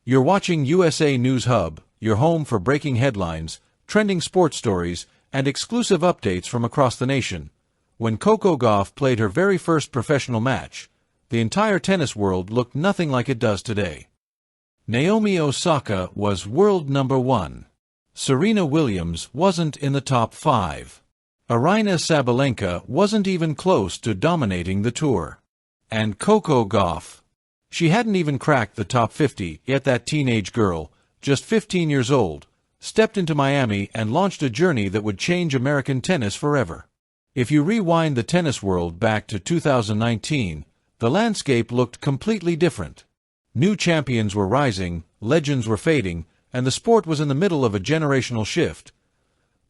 You're watching USA News Hub, your home for breaking headlines, trending sports stories, and exclusive updates from across the nation. When Coco Gauff played her very first professional match, the entire tennis world looked nothing like it does today. Naomi Osaka was world number 1. Serena Williams wasn't in the top 5. Aryna Sabalenka wasn't even close to dominating the tour. And Coco Gauff, she hadn't even cracked the top 50, yet that teenage girl, just 15 years old, stepped into Miami and launched a journey that would change American tennis forever. If you rewind the tennis world back to 2019, the landscape looked completely different. New champions were rising, legends were fading, and the sport was in the middle of a generational shift.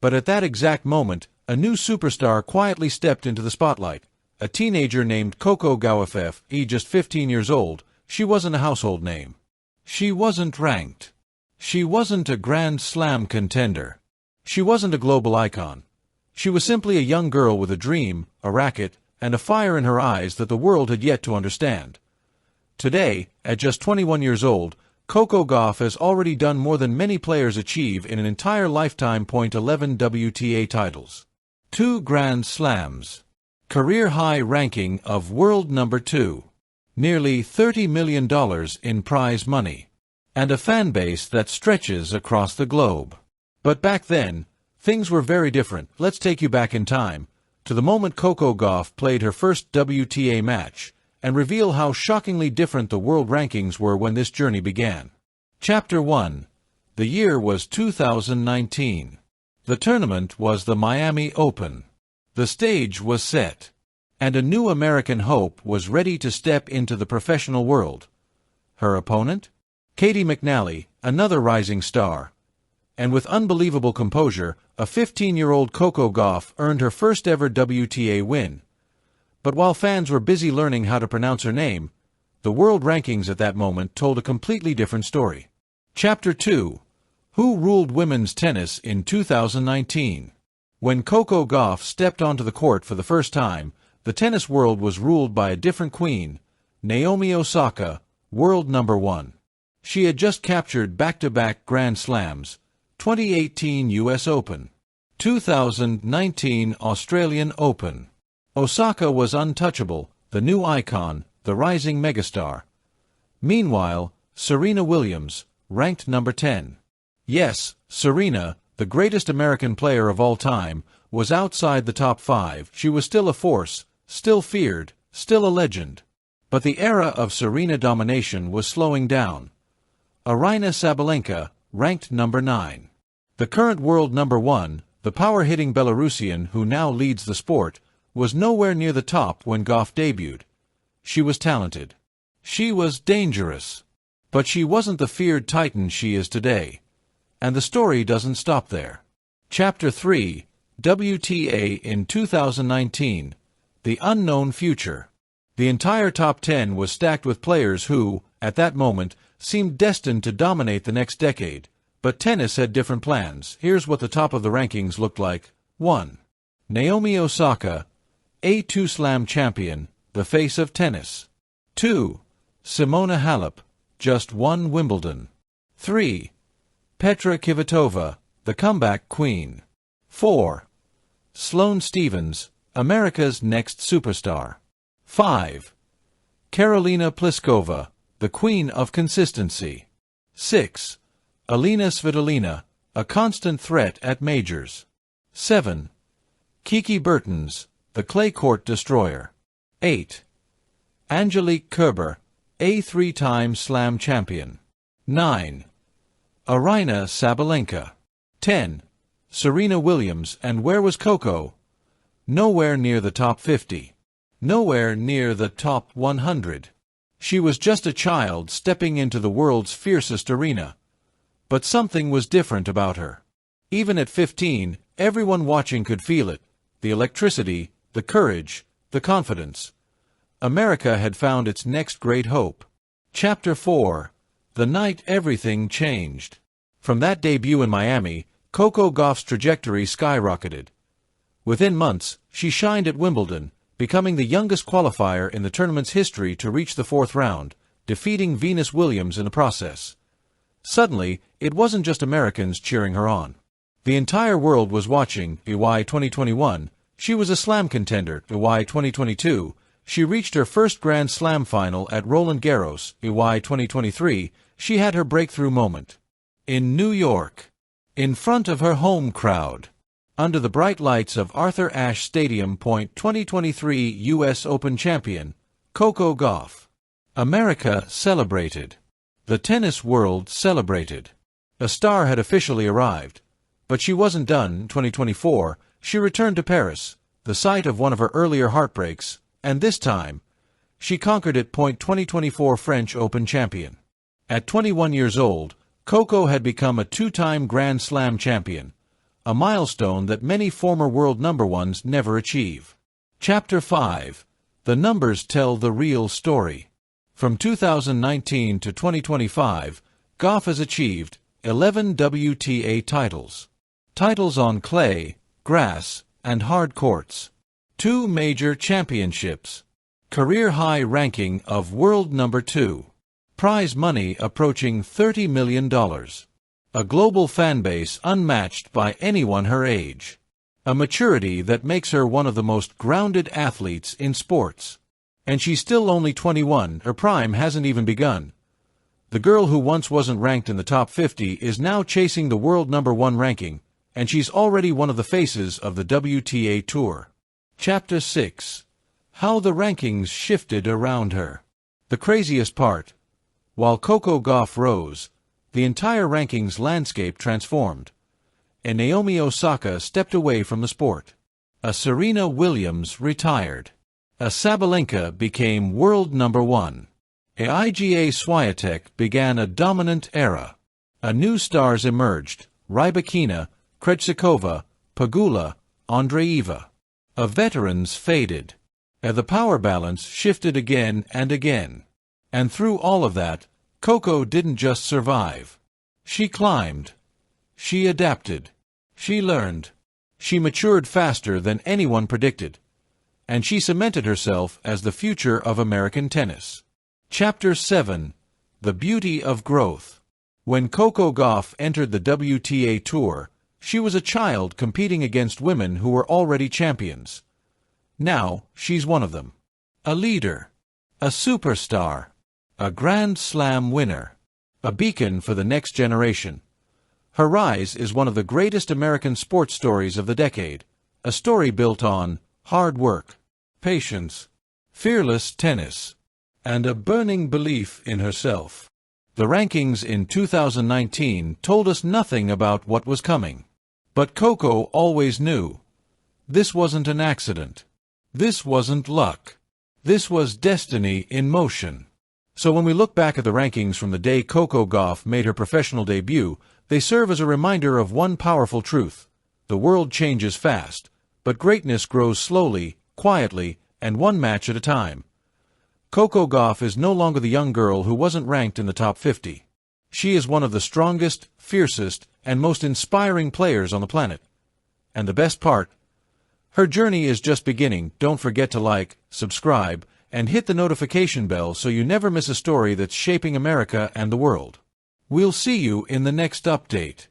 But at that exact moment, a new superstar quietly stepped into the spotlight. A teenager named Coco Gauff, just 15 years old. She wasn't a household name. She wasn't ranked. She wasn't a Grand Slam contender. She wasn't a global icon. She was simply a young girl with a dream, a racket, and a fire in her eyes that the world had yet to understand. Today, at just 21 years old, Coco Gauff has already done more than many players achieve in an entire lifetime. 11 WTA titles, 2 Grand Slams, career high ranking of world number 2, nearly $30 million in prize money, and a fan base that stretches across the globe. But back then, things were very different. Let's take you back in time, to the moment Coco Gauff played her first WTA match, and reveal how shockingly different the world rankings were when this journey began. Chapter 1. The year was 2019. The tournament was the Miami Open. The stage was set, and a new American hope was ready to step into the professional world. Her opponent? Katie McNally, another rising star. And with unbelievable composure, a 15-year-old Coco Gauff earned her first ever WTA win. But while fans were busy learning how to pronounce her name, the world rankings at that moment told a completely different story. Chapter 2. Who ruled women's tennis in 2019? When Coco Gauff stepped onto the court for the first time, the tennis world was ruled by a different queen, Naomi Osaka, world number 1. She had just captured back-to-back Grand Slams, 2018 US Open, 2019 Australian Open. Osaka was untouchable, the new icon, the rising megastar. Meanwhile, Serena Williams, ranked number 10. Yes, Serena, the greatest American player of all time, was outside the top 5. She was still a force, still feared, still a legend. But the era of Serena domination was slowing down. Aryna Sabalenka, ranked number 9. The current world number 1, the power-hitting Belarusian who now leads the sport, was nowhere near the top when Gauff debuted. She was talented. She was dangerous. But she wasn't the feared titan she is today. And the story doesn't stop there. Chapter 3. WTA in 2019. The Unknown Future. The entire top 10 was stacked with players who, at that moment, seemed destined to dominate the next decade. But tennis had different plans. Here's what the top of the rankings looked like. 1. Naomi Osaka, a 2-slam champion, the face of tennis. 2. Simona Halep, just won Wimbledon. 3. Petra Kvitova, the comeback queen. 4. Sloane Stephens, America's next superstar. 5. Karolina Pliskova, the queen of consistency. 6. Alina Svitolina, a constant threat at majors. 7. Kiki Bertens, the clay court destroyer. 8. Angelique Kerber, a 3-time slam champion. 9. Aryna Sabalenka. 10. Serena Williams. And where was Coco? Nowhere near the top 50. Nowhere near the top 100. She was just a child stepping into the world's fiercest arena. But something was different about her. Even at 15, everyone watching could feel it. The electricity, the courage, the confidence. America had found its next great hope. Chapter 4. The night everything changed. From that debut in Miami, Coco Gauff's trajectory skyrocketed. Within months, she shined at Wimbledon, becoming the youngest qualifier in the tournament's history to reach the 4th round, defeating Venus Williams in the process. Suddenly, it wasn't just Americans cheering her on. The entire world was watching. EY 2021, she was a slam contender. EY 2022, she reached her first Grand Slam final at Roland Garros. EY 2023, she had her breakthrough moment. In New York, in front of her home crowd, under the bright lights of Arthur Ashe Stadium. 2023 U.S. Open champion, Coco Gauff. America celebrated. The tennis world celebrated. A star had officially arrived. But she wasn't done. In 2024, she returned to Paris, the site of one of her earlier heartbreaks, and this time, she conquered it. 2024 French Open champion. At 21 years old, Coco had become a two-time Grand Slam champion, a milestone that many former world number ones never achieve. Chapter 5. The numbers tell the real story. From 2019 to 2025, Gauff has achieved 11 WTA titles. Titles on clay, grass, and hard courts. 2 major championships. Career-high ranking of world number 2. Prize money approaching $30 million. A global fanbase unmatched by anyone her age. A maturity that makes her one of the most grounded athletes in sports. And she's still only 21, her prime hasn't even begun. The girl who once wasn't ranked in the top 50 is now chasing the world number 1 ranking, and she's already one of the faces of the WTA Tour. Chapter 6. How the rankings shifted around her. The craziest part, while Coco Gauff rose, the entire rankings landscape transformed. A Naomi Osaka stepped away from the sport. A Serena Williams retired. A Sabalenka became world number 1. A Iga Swiatek began a dominant era. A new stars emerged: Rybakina, Krejcikova, Pegula, Andreeva. A veterans faded. The power balance shifted again and again. And through all of that, Coco didn't just survive. She climbed. She adapted. She learned. She matured faster than anyone predicted. And she cemented herself as the future of American tennis. Chapter 7. The Beauty of Growth. When Coco Gauff entered the WTA Tour, she was a child competing against women who were already champions. Now, she's one of them. A leader. A superstar. A Grand Slam winner. A beacon for the next generation. Her rise is one of the greatest American sports stories of the decade. A story built on hard work, patience, fearless tennis, and a burning belief in herself. The rankings in 2019 told us nothing about what was coming. But Coco always knew. This wasn't an accident. This wasn't luck. This was destiny in motion. So when we look back at the rankings from the day Coco Gauff made her professional debut, they serve as a reminder of one powerful truth. The world changes fast, but greatness grows slowly, quietly, and one match at a time. Coco Gauff is no longer the young girl who wasn't ranked in the top 50. She is one of the strongest, fiercest, and most inspiring players on the planet. And the best part, her journey is just beginning. Don't forget to like, subscribe, and hit the notification bell so you never miss a story that's shaping America and the world. We'll see you in the next update.